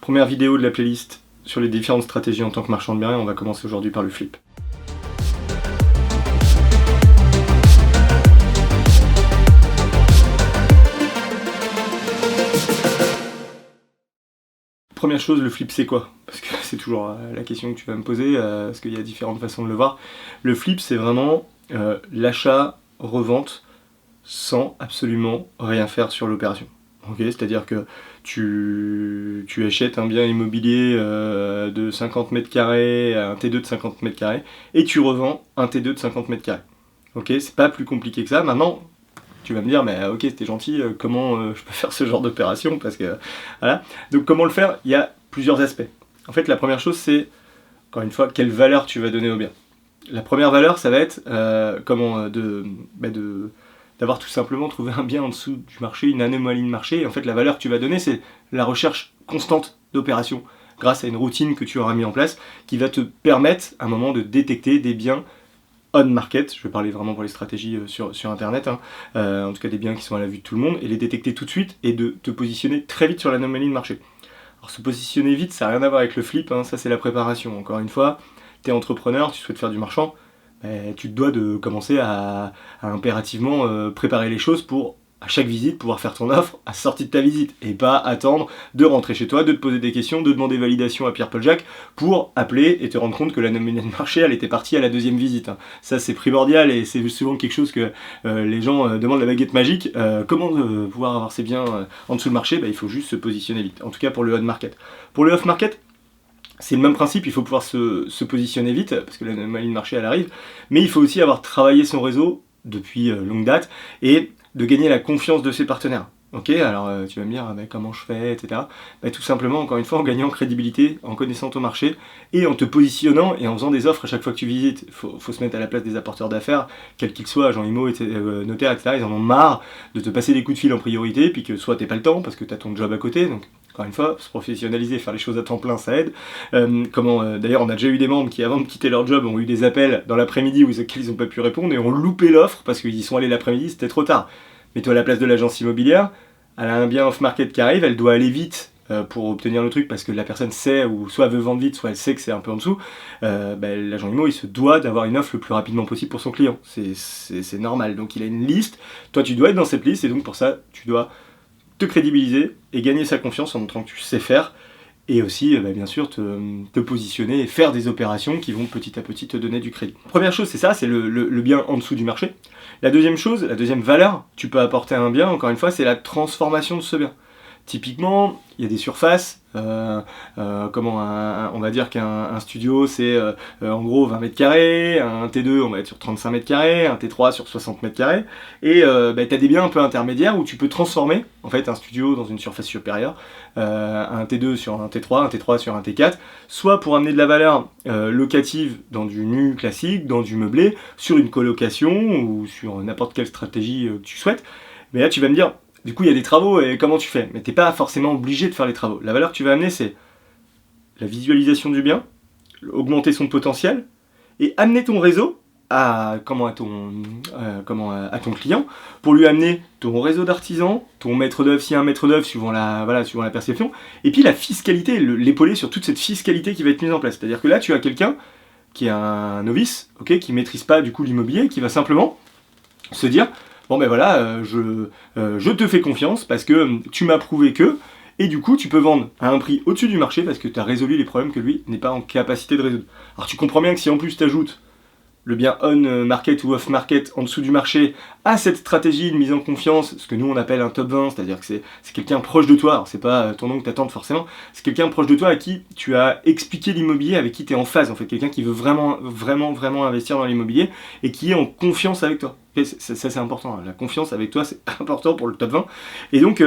Première vidéo de la playlist sur les différentes stratégies en tant que marchand de biens, et on va commencer aujourd'hui par le flip. Première chose, le flip c'est quoi? Parce que c'est toujours la question que tu vas me poser, parce qu'il y a différentes façons de le voir. Le flip c'est vraiment l'achat-revente sans absolument rien faire sur l'opération. Okay, c'est-à-dire que tu achètes un bien immobilier de 50 mètres carrés, un T2 de 50 mètres carrés, et tu revends un T2 de 50 mètres carrés. Ok, c'est pas plus compliqué que ça. Maintenant, tu vas me dire, mais ok, c'était gentil, comment je peux faire ce genre d'opération? Parce que voilà. Donc, comment le faire? Il y a plusieurs aspects. En fait, la première chose, c'est, encore une fois, quelle valeur tu vas donner au bien. La première valeur, ça va être d'avoir tout simplement trouvé un bien en dessous du marché, une anomalie de marché. Et en fait, la valeur que tu vas donner, c'est la recherche constante d'opérations grâce à une routine que tu auras mis en place qui va te permettre à un moment de détecter des biens on market, je vais parler vraiment pour les stratégies sur internet, en tout cas des biens qui sont à la vue de tout le monde, et les détecter tout de suite et de te positionner très vite sur l'anomalie de marché. Alors se positionner vite, ça n'a rien à voir avec le flip, ça c'est la préparation. Encore une fois, tu es entrepreneur, tu souhaites faire du marchand, tu te dois de commencer à impérativement préparer les choses pour à chaque visite pouvoir faire ton offre à sortie de ta visite et pas attendre de rentrer chez toi, de te poser des questions, de demander validation à Pierre-Paul Jacques pour appeler et te rendre compte que l'anomalie de marché elle était partie à la deuxième visite. Ça c'est primordial et c'est souvent quelque chose que les gens demandent la baguette magique. Comment pouvoir avoir ses biens en dessous du marché? Il faut juste se positionner vite, en tout cas pour le on market. Pour le off market, c'est le même principe, il faut pouvoir se positionner vite, parce que l'anomalie de marché elle arrive, mais il faut aussi avoir travaillé son réseau depuis longue date, et de gagner la confiance de ses partenaires. Ok, alors tu vas me dire comment je fais, etc. Tout simplement, encore une fois, en gagnant en crédibilité, en connaissant ton marché, et en te positionnant et en faisant des offres à chaque fois que tu visites. Faut se mettre à la place des apporteurs d'affaires, quels qu'ils soient, agents IMO, notaires, etc. Ils en ont marre de te passer des coups de fil en priorité, puis que soit t'es pas le temps, parce que t'as ton job à côté, donc encore une fois, se professionnaliser, faire les choses à temps plein, ça aide. D'ailleurs, on a déjà eu des membres qui, avant de quitter leur job, ont eu des appels dans l'après-midi auxquels ils n'ont pas pu répondre et ont loupé l'offre parce qu'ils y sont allés l'après-midi, c'était trop tard. Mets-toi à la place de l'agence immobilière, elle a un bien off-market qui arrive, elle doit aller vite pour obtenir le truc parce que la personne sait, ou soit elle veut vendre vite, soit elle sait que c'est un peu en dessous. L'agent immo, il se doit d'avoir une offre le plus rapidement possible pour son client. C'est normal. Donc il a une liste, toi tu dois être dans cette liste et donc pour ça, tu dois te crédibiliser et gagner sa confiance en montrant que tu sais faire et aussi bien sûr te positionner et faire des opérations qui vont petit à petit te donner du crédit. Première chose c'est ça, c'est le bien en dessous du marché. La deuxième chose, la deuxième valeur que tu peux apporter à un bien, encore une fois, c'est la transformation de ce bien. Typiquement, il y a des surfaces, on va dire qu'un studio c'est en gros 20 mètres carrés, un T2 on va être sur 35 mètres carrés, un T3 sur 60 mètres carrés, et tu as des biens un peu intermédiaires où tu peux transformer en fait un studio dans une surface supérieure, un T2 sur un T3, un T3 sur un T4, soit pour amener de la valeur locative dans du nu classique, dans du meublé, sur une colocation ou sur n'importe quelle stratégie que tu souhaites. Mais là tu vas me dire, du coup, il y a des travaux, et comment tu fais? Mais t'es pas forcément obligé de faire les travaux. La valeur que tu vas amener, c'est la visualisation du bien, augmenter son potentiel, et amener ton réseau à ton client, pour lui amener ton réseau d'artisans, ton maître d'œuvre, s'il y a un maître d'œuvre, suivant la perception, et puis la fiscalité, l'épauler sur toute cette fiscalité qui va être mise en place. C'est-à-dire que là, tu as quelqu'un qui est un novice, qui maîtrise pas du coup l'immobilier, qui va simplement se dire... Bon je te fais confiance parce que tu m'as prouvé que, et du coup tu peux vendre à un prix au-dessus du marché parce que tu as résolu les problèmes que lui n'est pas en capacité de résoudre. Alors tu comprends bien que si en plus tu ajoutes le bien on-market ou off-market en dessous du marché à cette stratégie de mise en confiance, ce que nous on appelle un top 20, c'est-à-dire que c'est quelqu'un proche de toi, alors c'est pas ton oncle, ta tante forcément, c'est quelqu'un proche de toi à qui tu as expliqué l'immobilier, avec qui tu es en phase, en fait, quelqu'un qui veut vraiment investir dans l'immobilier et qui est en confiance avec toi. Ça c'est important, la confiance avec toi c'est important pour le top 20, et donc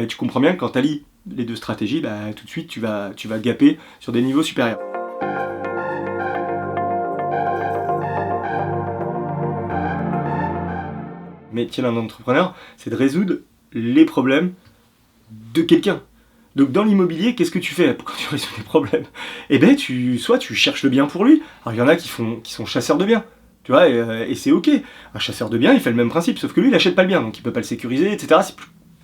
tu comprends bien que quand tu allies les deux stratégies, tout de suite tu vas gapper sur des niveaux supérieurs. Métier d'un entrepreneur, c'est de résoudre les problèmes de quelqu'un. Donc dans l'immobilier, qu'est-ce que tu fais quand tu résous des problèmes? Soit tu cherches le bien pour lui. Alors il y en a qui sont chasseurs de biens, tu vois, et c'est ok. Un chasseur de biens, il fait le même principe, sauf que lui, il achète pas le bien, donc il peut pas le sécuriser, etc.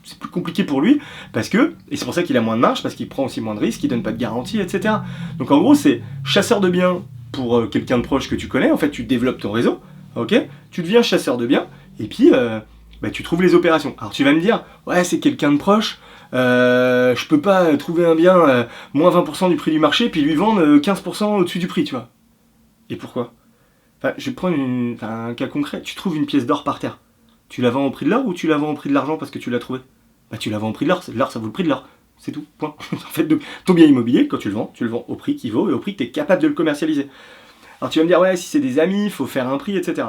c'est plus compliqué pour lui, parce que, et c'est pour ça qu'il a moins de marge, parce qu'il prend aussi moins de risques, il donne pas de garantie, etc. Donc en gros, c'est chasseur de biens pour quelqu'un de proche que tu connais, en fait, tu développes ton réseau, ok, tu deviens chasseur de biens, et puis tu trouves les opérations. Alors tu vas me dire, ouais, c'est quelqu'un de proche, je peux pas trouver un bien moins 20% du prix du marché, puis lui vendre 15% au-dessus du prix, tu vois. Et pourquoi? Je vais prendre un cas concret, tu trouves une pièce d'or par terre. Tu la vends au prix de l'or ou tu la vends au prix de l'argent parce que tu l'as trouvé? Tu la vends au prix de l'or, l'or ça vaut le prix de l'or. C'est tout, point. En fait, donc, ton bien immobilier, quand tu le vends au prix qu'il vaut et au prix que tu es capable de le commercialiser. Alors tu vas me dire, ouais, si c'est des amis, il faut faire un prix, etc.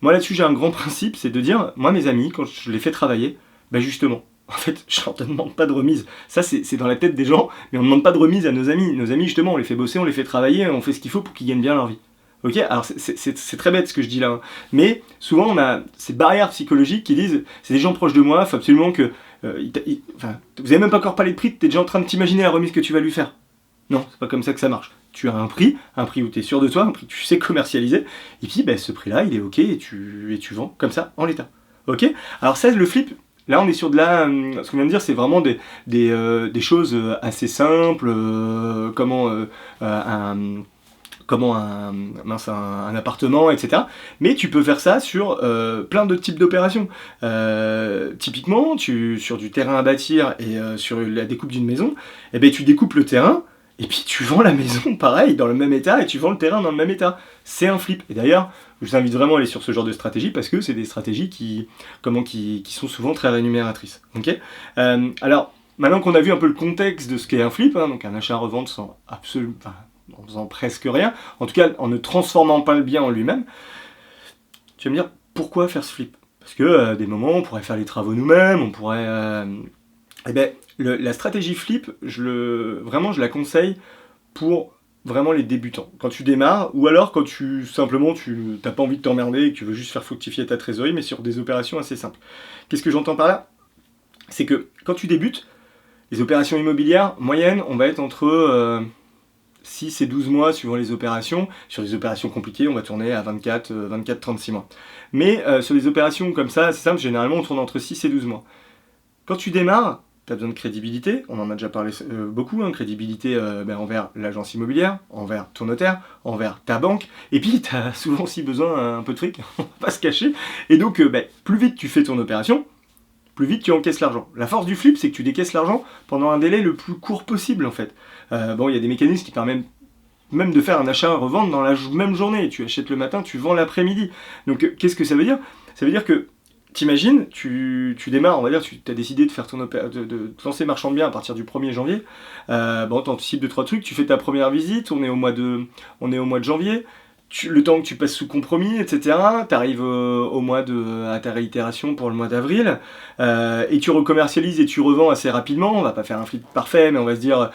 Moi là-dessus, j'ai un grand principe, c'est de dire, moi mes amis, quand je les fais travailler, justement, en fait, je leur demande pas de remise. Ça, c'est dans la tête des gens, mais on ne demande pas de remise à nos amis. Nos amis, justement, on les fait bosser, on les fait travailler, on fait ce qu'il faut pour qu'ils gagnent bien leur vie. Ok, alors c'est très bête ce que je dis là, hein. Mais souvent on a ces barrières psychologiques qui disent, c'est des gens proches de moi, il faut absolument que... vous avez même pas encore parlé de prix, t'es déjà en train de t'imaginer la remise que tu vas lui faire. Non, c'est pas comme ça que ça marche. Tu as un prix où tu es sûr de toi, un prix que tu sais commercialiser, et puis ce prix-là, il est ok, et tu vends comme ça, en l'état. Ok. Alors ça, le flip, là on est sur de la... ce qu'on vient de dire, c'est vraiment des choses assez simples, un appartement, etc. Mais tu peux faire ça sur plein de types d'opérations. Typiquement, sur du terrain à bâtir et sur la découpe d'une maison, tu découpes le terrain, et puis tu vends la maison, pareil, dans le même état, et tu vends le terrain dans le même état. C'est un flip. Et d'ailleurs, je vous invite vraiment à aller sur ce genre de stratégie, parce que c'est des stratégies qui sont souvent très rémunératrices. Okay, alors, maintenant qu'on a vu un peu le contexte de ce qu'est un flip, hein, donc un achat-revente sans absolument... en faisant presque rien, en tout cas en ne transformant pas le bien en lui-même, tu vas me dire, pourquoi faire ce flip? Parce que des moments, on pourrait faire les travaux nous-mêmes, on pourrait... la stratégie flip, vraiment je la conseille pour vraiment les débutants. Quand tu démarres, ou alors quand tu n'as pas envie de t'emmerder et que tu veux juste faire fructifier ta trésorerie, mais sur des opérations assez simples. Qu'est-ce que j'entends par là? C'est que quand tu débutes, les opérations immobilières moyennes, on va être entre... 6 et 12 mois suivant les opérations. Sur des opérations compliquées, on va tourner à 24-36 mois. Mais sur des opérations comme ça, c'est simple, généralement on tourne entre 6 et 12 mois. Quand tu démarres, tu as besoin de crédibilité, on en a déjà parlé beaucoup, hein, crédibilité envers l'agence immobilière, envers ton notaire, envers ta banque, et puis tu as souvent aussi besoin un peu de fric, on va pas se cacher, et donc plus vite tu fais ton opération, plus vite tu encaisses l'argent. La force du flip, c'est que tu décaisses l'argent pendant un délai le plus court possible en fait. Il y a des mécanismes qui permettent même de faire un achat-revente dans la même journée. Tu achètes le matin, tu vends l'après-midi. Donc qu'est-ce que ça veut dire? Ça veut dire que, t'imagines, tu démarres, on va dire, tu as décidé de faire de lancer marchand de biens à partir du 1er janvier. T'anticipes 2-3 trucs, tu fais ta première visite, on est au mois de janvier. Le temps que tu passes sous compromis, etc., tu arrives à ta réitération pour le mois d'avril, et tu recommercialises et tu revends assez rapidement. On va pas faire un flip parfait, mais on va se dire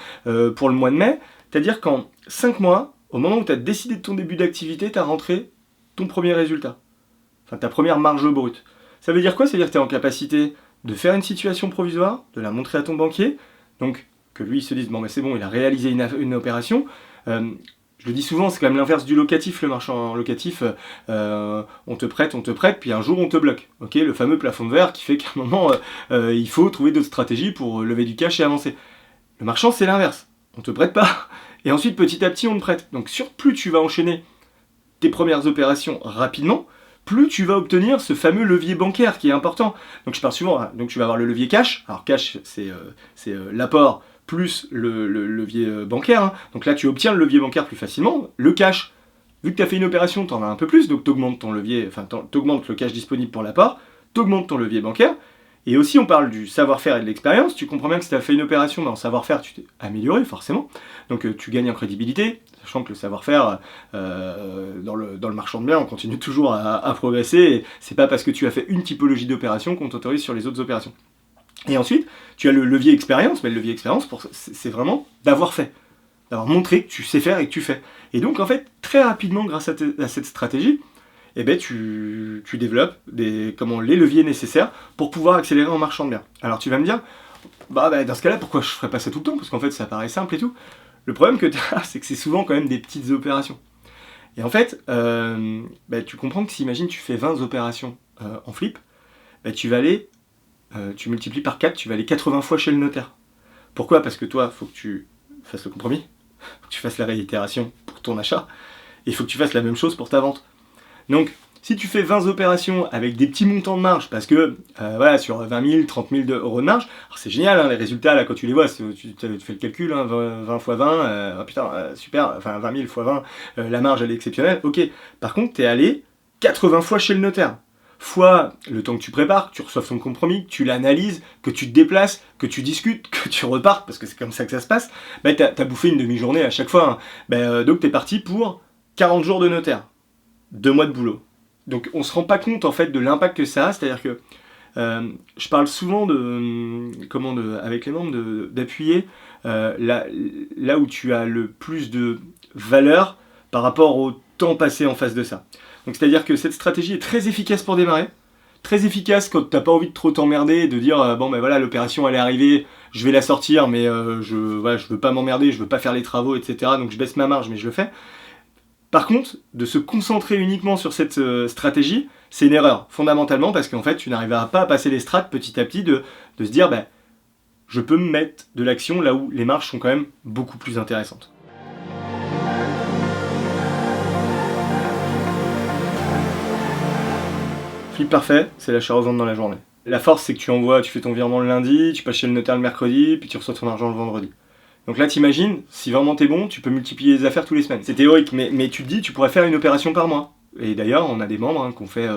pour le mois de mai. C'est-à-dire qu'en 5 mois, au moment où tu as décidé de ton début d'activité, tu as rentré ton premier résultat. Enfin, ta première marge brute. Ça veut dire quoi? Ça veut dire que tu es en capacité de faire une situation provisoire, de la montrer à ton banquier, donc que lui il se dise, c'est bon, il a réalisé une opération. Je le dis souvent, c'est quand même l'inverse du locatif, le marchand locatif, on te prête, puis un jour on te bloque. Ok, le fameux plafond de verre qui fait qu'à un moment, il faut trouver d'autres stratégies pour lever du cash et avancer. Le marchand, c'est l'inverse. On te prête pas, et ensuite petit à petit on te prête. Donc plus tu vas enchaîner tes premières opérations rapidement, plus tu vas obtenir ce fameux levier bancaire qui est important. Donc je parle souvent, hein, donc tu vas avoir le levier cash. Alors cash, c'est l'apport plus le levier bancaire. Hein. Donc là tu obtiens le levier bancaire plus facilement. Le cash, vu que tu as fait une opération, tu en as un peu plus, donc tu augmentes ton levier, t'augmentes le cash disponible pour l'apport, tu augmentes ton levier bancaire. Et aussi, on parle du savoir-faire et de l'expérience. Tu comprends bien que si tu as fait une opération dans le savoir-faire, tu t'es amélioré forcément. Donc tu gagnes en crédibilité, sachant que le savoir-faire, dans le marchand de biens, on continue toujours à progresser. Et c'est pas parce que tu as fait une typologie d'opération qu'on t'autorise sur les autres opérations. Et ensuite, tu as le levier expérience. Mais le levier expérience, c'est vraiment d'avoir fait. D'avoir montré que tu sais faire et que tu fais. Et donc, en fait, très rapidement, grâce à cette stratégie, tu développes les leviers nécessaires pour pouvoir accélérer en marchand de biens. Alors tu vas me dire, dans ce cas-là, pourquoi je ferais pas ça tout le temps? Parce qu'en fait, ça paraît simple et tout. Le problème que tu as, c'est que c'est souvent quand même des petites opérations. Et en fait, tu comprends que si, imagine, tu fais 20 opérations en flip, tu vas aller tu multiplies par 4, tu vas aller 80 fois chez le notaire. Pourquoi? Parce que toi, il faut que tu fasses le compromis, faut que tu fasses la réitération pour ton achat, et il faut que tu fasses la même chose pour ta vente. Donc, si tu fais 20 opérations avec des petits montants de marge, parce que voilà, sur 20 000, 30 000 euros de marge, c'est génial, hein, les résultats, là, quand tu les vois, tu fais le calcul, hein, 20 x 20, oh putain, super, enfin 20 000 x 20, la marge, elle est exceptionnelle, ok. Par contre, tu es allé 80 fois chez le notaire. Fois le temps que tu prépares, que tu reçoives ton compromis, que tu l'analyses, que tu te déplaces, que tu discutes, que tu repartes, parce que c'est comme ça que ça se passe, bah, t'as bouffé une demi-journée à chaque fois. Hein. Bah, donc t'es parti pour 40 jours de notaire, 2 mois de boulot. Donc on se rend pas compte en fait de l'impact que ça a, c'est-à-dire que je parle souvent avec les membres d'appuyer là où tu as le plus de valeur par rapport au temps passé en face de ça. Donc c'est-à-dire que cette stratégie est très efficace pour démarrer, très efficace quand t'as pas envie de trop t'emmerder et de dire bon ben voilà, l'opération elle est arrivée, je vais la sortir mais je veux pas m'emmerder, je veux pas faire les travaux, etc. Donc je baisse ma marge mais je le fais. Par contre, de se concentrer uniquement sur cette stratégie, c'est une erreur, fondamentalement, parce qu'en fait, tu n'arriveras pas à passer les strates petit à petit de se dire, bah, je peux me mettre de l'action là où les marges sont quand même beaucoup plus intéressantes. Flip parfait, c'est l'achat-revente dans la journée. La force, c'est que tu fais ton virement le lundi, tu passes chez le notaire le mercredi, puis tu reçois ton argent le vendredi. Donc là, t'imagines, si vraiment t'es bon, tu peux multiplier les affaires tous les semaines. C'est théorique, mais tu te dis, tu pourrais faire une opération par mois. Et d'ailleurs, on a des membres qui ont fait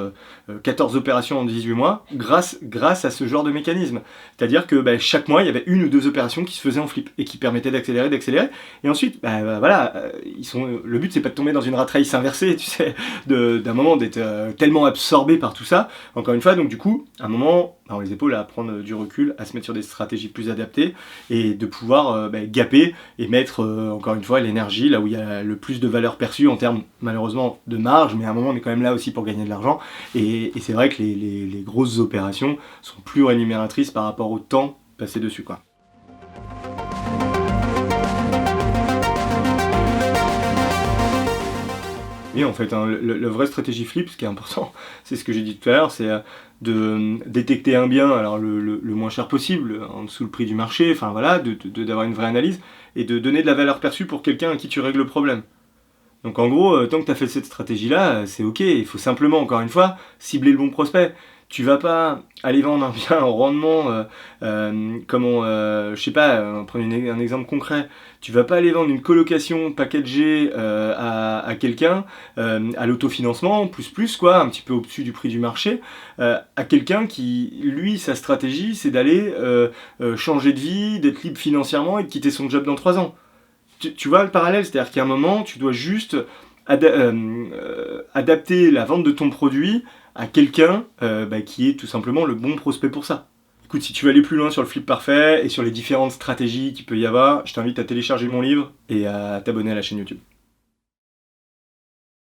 14 opérations en 18 mois grâce à ce genre de mécanisme. C'est-à-dire que chaque mois, il y avait 1 ou 2 opérations qui se faisaient en flip et qui permettaient d'accélérer. Et ensuite, voilà, le but, c'est pas de tomber dans une rat race inversée, tu sais, d'un moment d'être tellement absorbé par tout ça. Encore une fois, donc du coup, à un moment, on a les épaules à prendre du recul, à se mettre sur des stratégies plus adaptées et de pouvoir gaper et mettre, encore une fois, l'énergie là où il y a le plus de valeur perçue en termes, malheureusement, de marge, mais à un moment, on est quand même là aussi pour gagner de l'argent. Et c'est vrai que les grosses opérations sont plus rémunératrices par rapport au temps passé dessus, quoi. Et en fait, hein, la vraie stratégie flip, ce qui est important, c'est ce que j'ai dit tout à l'heure, c'est de détecter un bien, alors le moins cher possible, en dessous le prix du marché, enfin voilà, d'avoir une vraie analyse, et de donner de la valeur perçue pour quelqu'un à qui tu règles le problème. Donc en gros, tant que tu as fait cette stratégie-là, c'est ok, il faut simplement, encore une fois, cibler le bon prospect. Tu vas pas aller vendre un bien en rendement, je sais pas, prenez un exemple concret. Tu vas pas aller vendre une colocation packagée à quelqu'un, à l'autofinancement, plus quoi, un petit peu au-dessus du prix du marché, à quelqu'un qui, lui, sa stratégie, c'est d'aller changer de vie, d'être libre financièrement et de quitter son job dans 3 ans. Tu vois le parallèle, c'est-à-dire qu'à un moment, tu dois juste adapter la vente de ton produit à quelqu'un qui est tout simplement le bon prospect pour ça. Écoute, si tu veux aller plus loin sur le flip parfait et sur les différentes stratégies qu'il peut y avoir, je t'invite à télécharger mon livre et à t'abonner à la chaîne YouTube.